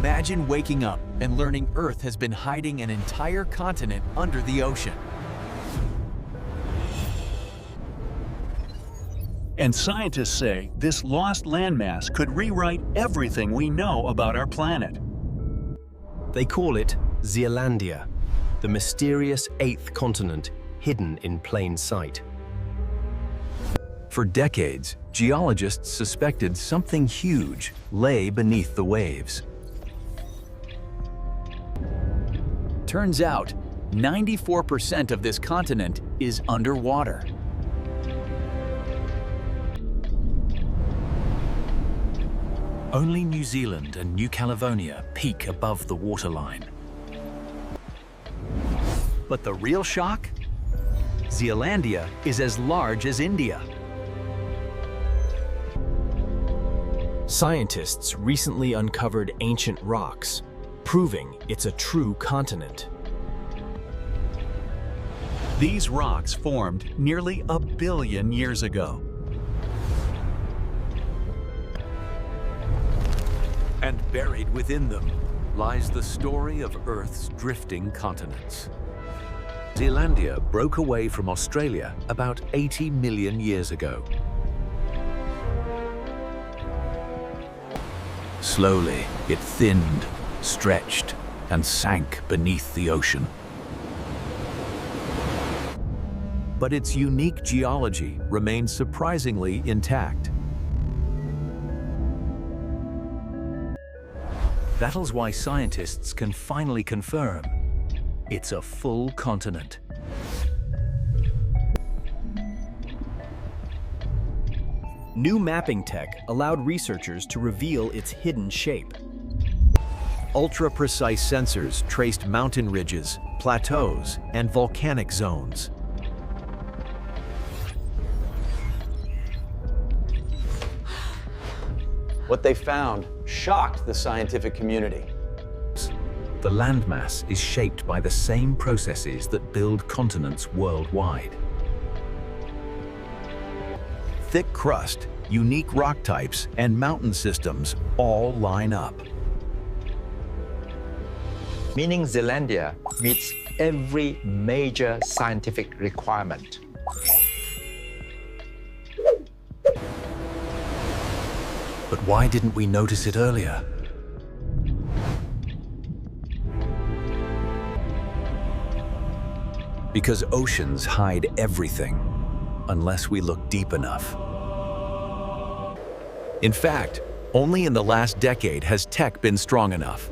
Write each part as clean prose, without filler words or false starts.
Imagine waking up and learning Earth has been hiding an entire continent under the ocean. And scientists say this lost landmass could rewrite everything we know about our planet. They call it Zealandia, the mysterious eighth continent hidden in plain sight. For decades, geologists suspected something huge lay beneath the waves. Turns out, 94% of this continent is underwater. Only New Zealand and New Caledonia peak above the waterline. But the real shock? Zealandia is as large as India. Scientists recently uncovered ancient rocks, proving it's a true continent. These rocks formed nearly 1 billion years ago. And buried within them lies the story of Earth's drifting continents. Zealandia broke away from Australia about 80 million years ago. Slowly, it thinned, stretched, and sank beneath the ocean. But its unique geology remains surprisingly intact. That's why scientists can finally confirm it's a full continent. New mapping tech allowed researchers to reveal its hidden shape. Ultra-precise sensors traced mountain ridges, plateaus, and volcanic zones. What they found shocked the scientific community. The landmass is shaped by the same processes that build continents worldwide. Thick crust, unique rock types, and mountain systems all line up. Meaning Zealandia meets every major scientific requirement. But why didn't we notice it earlier? Because oceans hide everything, unless we look deep enough. In fact, only in the last decade has tech been strong enough.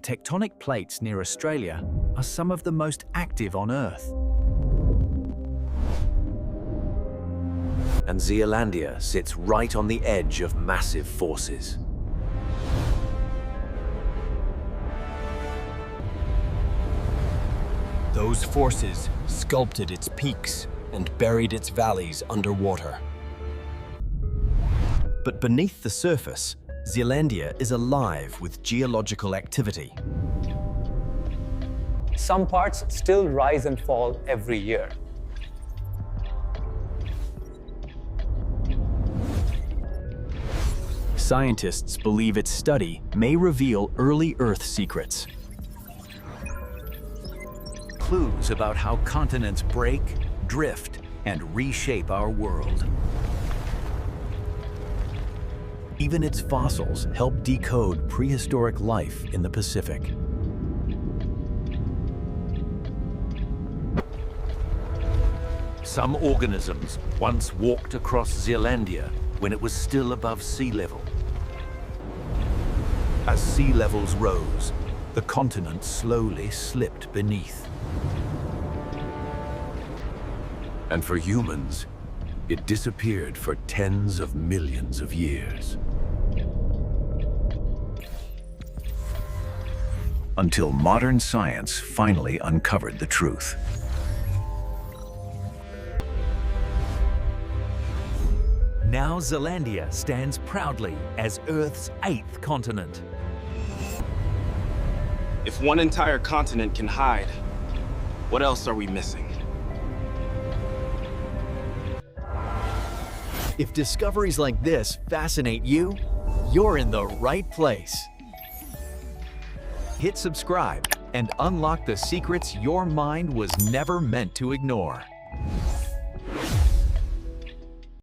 Tectonic plates near Australia are some of the most active on Earth. And Zealandia sits right on the edge of massive forces. Those forces sculpted its peaks and buried its valleys underwater. But beneath the surface, Zealandia is alive with geological activity. Some parts still rise and fall every year. Scientists believe its study may reveal early Earth secrets. Clues about how continents break, drift, and reshape our world. Even its fossils help decode prehistoric life in the Pacific. Some organisms once walked across Zealandia when it was still above sea level. As sea levels rose, the continent slowly slipped beneath. And for humans, it disappeared for tens of millions of years. Until modern science finally uncovered the truth. Now Zealandia stands proudly as Earth's 8th continent. If one entire continent can hide, what else are we missing? If discoveries like this fascinate you, you're in the right place. Hit subscribe and unlock the secrets your mind was never meant to ignore.